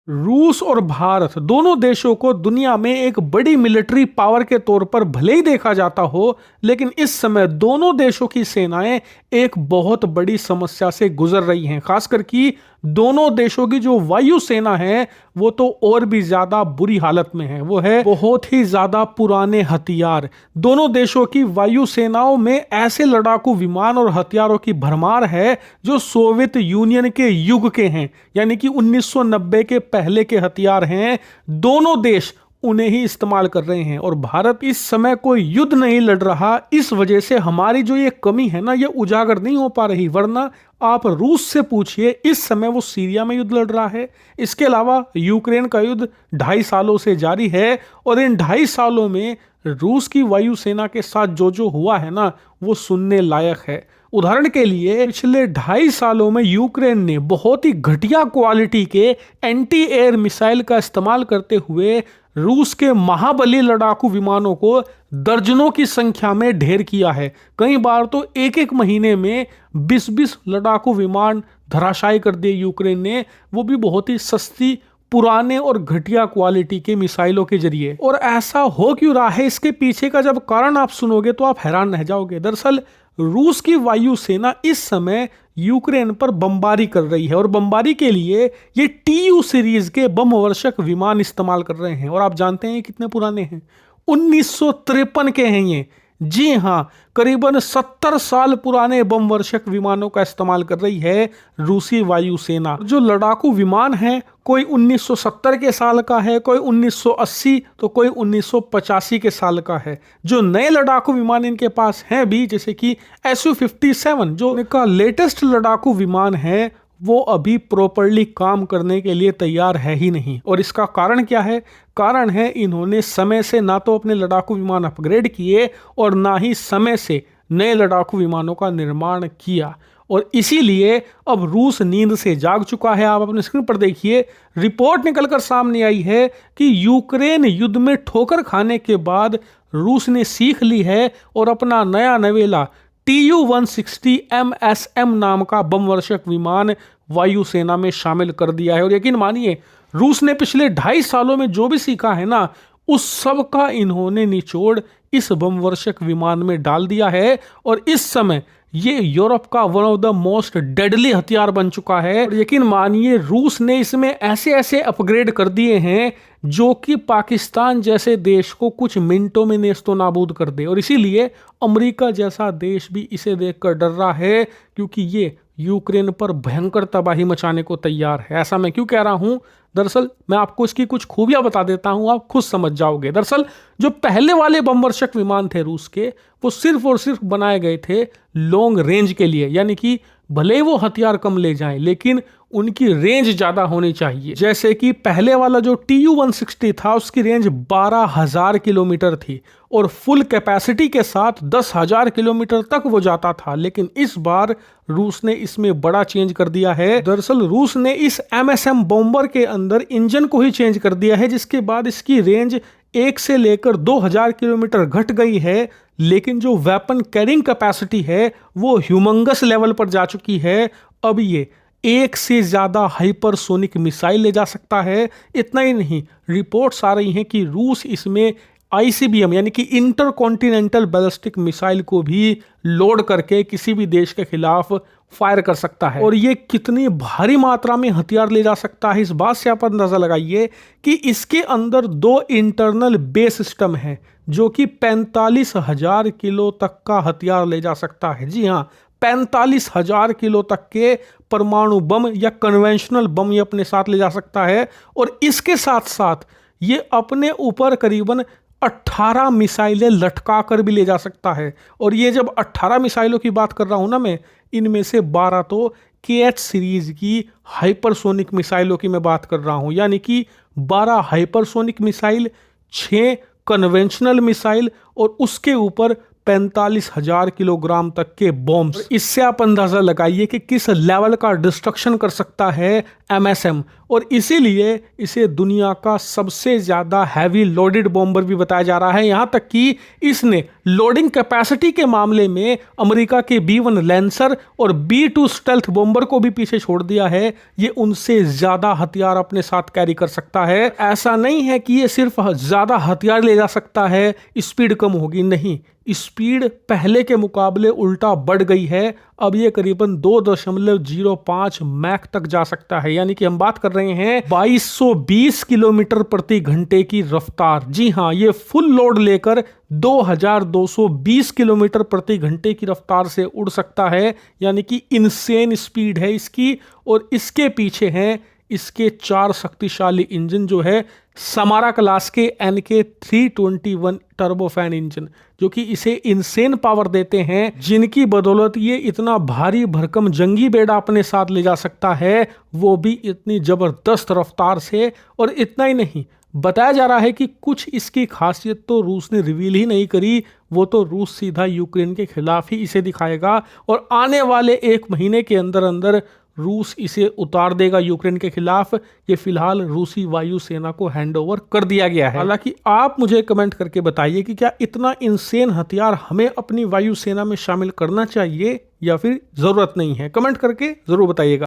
रूस और भारत दोनों देशों को दुनिया में एक बड़ी मिलिट्री पावर के तौर पर भले ही देखा जाता हो, लेकिन इस समय दोनों देशों की सेनाएं एक बहुत बड़ी समस्या से गुजर रही हैं। खासकर कि दोनों देशों की जो वायु सेना है वो तो और भी ज्यादा बुरी हालत में है। वो है बहुत ही ज्यादा पुराने हथियार। दोनों देशों की वायु सेनाओं में ऐसे लड़ाकू विमान और हथियारों की भरमार है जो सोवियत यूनियन के युग के हैं, यानी कि 1990 के पहले के हथियार हैं। दोनों देश उन्हें ही इस्तेमाल कर रहे हैं और भारत इस समय कोई युद्ध नहीं लड़ रहा। इस वजह से हमारी जो ये कमी है ना, ये उजागर नहीं हो पा रही। वरना आप रूस से पूछिए, इस समय वो सीरिया में युद्ध लड़ रहा है। इसके अलावा यूक्रेन का युद्ध 2.5 सालों से जारी है और इन 2.5 सालों में रूस की वायुसेना के साथ जो जो हुआ है ना, वो सुनने लायक है। उदाहरण के लिए पिछले 2.5 सालों में यूक्रेन ने बहुत ही घटिया क्वालिटी के एंटी एयर मिसाइल का इस्तेमाल करते हुए रूस के महाबली लड़ाकू विमानों को दर्जनों की संख्या में ढेर किया है। कई बार तो एक एक महीने में 20-20 लड़ाकू विमान धराशायी कर दिए यूक्रेन ने, वो भी बहुत ही सस्ती पुराने और घटिया क्वालिटी के मिसाइलों के जरिए। और ऐसा हो क्यों रहा है, इसके पीछे का जब कारण आप सुनोगे तो आप हैरान रह जाओगे। दरअसल रूस की वायुसेना इस समय यूक्रेन पर बमबारी कर रही है और बमबारी के लिए ये TU सीरीज के बम वर्षक विमान इस्तेमाल कर रहे हैं। और आप जानते हैं कितने पुराने हैं? 1953 के हैं ये। जी हाँ, करीबन 70 साल पुराने बम वर्षक विमानों का इस्तेमाल कर रही है रूसी वायुसेना। जो लड़ाकू विमान है, कोई 1970 के साल का है, कोई 1980 तो कोई 1985 के साल का है। जो नए लड़ाकू विमान इनके पास हैं भी, जैसे कि Su-57 जो इनका लेटेस्ट लड़ाकू विमान है, वो अभी प्रॉपरली काम करने के लिए तैयार है ही नहीं। और इसका कारण क्या है? कारण है इन्होंने समय से ना तो अपने लड़ाकू विमान अपग्रेड किए और ना ही समय से नए लड़ाकू विमानों का निर्माण किया। और इसीलिए अब रूस नींद से जाग चुका है। आप अपने स्क्रीन पर देखिए, रिपोर्ट निकलकर सामने आई है कि यूक्रेन युद्ध में ठोकर खाने के बाद रूस ने सीख ली है और अपना नया नवेला Tu-160 MSM नाम का बम वर्षक विमान वायुसेना में शामिल कर दिया है। और यकीन मानिए, रूस ने पिछले 2.5 सालों में जो भी सीखा है ना, उस सब का इन्होंने निचोड़ इस बम वर्षक विमान में डाल दिया है। और इस समय ये यूरोप का one of the most deadly हथियार बन चुका है। और यकीन मानिए, रूस ने इसमें ऐसे ऐसे अपग्रेड कर दिए हैं जो कि पाकिस्तान जैसे देश को कुछ मिनटों में नेस्तो नाबूद कर दे। और इसीलिए अमेरिका जैसा देश भी इसे देखकर डर रहा है, क्योंकि ये यूक्रेन पर भयंकर तबाही मचाने को तैयार है। ऐसा मैं क्यों कह रहा हूं? दरअसल मैं आपको इसकी कुछ खूबियां बता देता हूं, आप खुद समझ जाओगे। दरअसल जो पहले वाले बमवर्षक विमान थे रूस के, वो सिर्फ और सिर्फ बनाए गए थे लॉन्ग रेंज के लिए, यानी कि भले वो हथियार कम ले जाएं लेकिन उनकी रेंज ज्यादा होनी चाहिए। जैसे कि पहले वाला जो Tu-160 था, उसकी रेंज 12,000 किलोमीटर थी और फुल कैपेसिटी के साथ 10,000 किलोमीटर तक वो जाता था। लेकिन इस बार रूस ने इसमें बड़ा चेंज कर दिया है। दरअसल रूस ने इस MSM बॉम्बर के अंदर इंजन को ही चेंज कर दिया है, जिसके बाद इसकी रेंज 1 से लेकर 2,000 किलोमीटर घट गई है। लेकिन जो वेपन कैरिंग कैपेसिटी है वो ह्यूमंगस लेवल पर जा चुकी है। अब ये 1 से ज्यादा हाइपरसोनिक मिसाइल ले जा सकता है। इतना ही नहीं, रिपोर्ट्स आ रही हैं कि रूस इसमें ICBM यानी कि इंटर कॉन्टिनेंटल बैलिस्टिक मिसाइल को भी लोड करके किसी भी देश के खिलाफ फायर कर सकता है। और ये कितनी भारी मात्रा में हथियार ले जा सकता है, इस बात से आप अंदाजा लगाइए कि इसके अंदर 2 इंटरनल बेस सिस्टम है जो कि 45,000 किलो तक का हथियार ले जा सकता है। जी हाँ, 45,000 किलो तक के परमाणु बम या कन्वेंशनल बम ये अपने साथ ले जा सकता है। और इसके साथ साथ ये अपने ऊपर करीबन 18 मिसाइलें लटका कर भी ले जा सकता है। और ये जब 18 मिसाइलों की बात कर रहा हूं ना मैं, इनमें से 12 तो KH सीरीज की हाइपरसोनिक मिसाइलों की मैं बात कर रहा हूं। यानी कि 12 हाइपरसोनिक मिसाइल, 6 कन्वेंशनल मिसाइल और उसके ऊपर 45,000 किलोग्राम तक के बॉम्ब्स। इससे आप अंदाजा लगाइए कि किस लेवल का डिस्ट्रक्शन कर सकता है MSM, और इसीलिए इसे दुनिया का सबसे ज्यादा हैवी लोडेड बॉम्बर भी बताया जा रहा है। यहां तक कि इसने लोडिंग कैपेसिटी के मामले में अमेरिका के B-1 लैंसर और B-2 स्टेल्थ बॉम्बर को भी पीछे छोड़ दिया है। ये उनसे ज्यादा हथियार अपने साथ कैरी कर सकता है। ऐसा नहीं है कि ये सिर्फ ज्यादा हथियार ले जा सकता है, स्पीड कम होगी, नहीं, स्पीड पहले के मुकाबले उल्टा बढ़ गई है। अब ये करीबन 2.05 मैक तक जा सकता है, यानी कि हम बात कर रहे हैं 2220 किलोमीटर प्रति घंटे की रफ्तार। जी हां, ये फुल लोड लेकर 2220 किलोमीटर प्रति घंटे की रफ्तार से उड़ सकता है, यानी कि इनसेन स्पीड है इसकी। और इसके पीछे हैं इसके 4 शक्तिशाली इंजन जो है समारा क्लास के NK321 टर्बोफैन इंजन, जो कि इसे इनसेन पावर देते हैं, जिनकी बदौलत ये इतना भारी भरकम जंगी बेड़ा अपने साथ ले जा सकता है, वो भी इतनी जबरदस्त रफ्तार से। और इतना ही नहीं, बताया जा रहा है कि कुछ इसकी खासियत तो रूस ने रिवील ही नहीं करी, वो तो रूस सीधा यूक्रेन के खिलाफ ही इसे दिखाएगा और आने वाले 1 महीने के अंदर अंदर रूस इसे उतार देगा यूक्रेन के खिलाफ। ये फिलहाल रूसी वायुसेना को हैंडओवर कर दिया गया है। हालांकि आप मुझे कमेंट करके बताइए कि क्या इतना इंसेन हथियार हमें अपनी वायुसेना में शामिल करना चाहिए या फिर जरूरत नहीं है। कमेंट करके जरूर बताइएगा।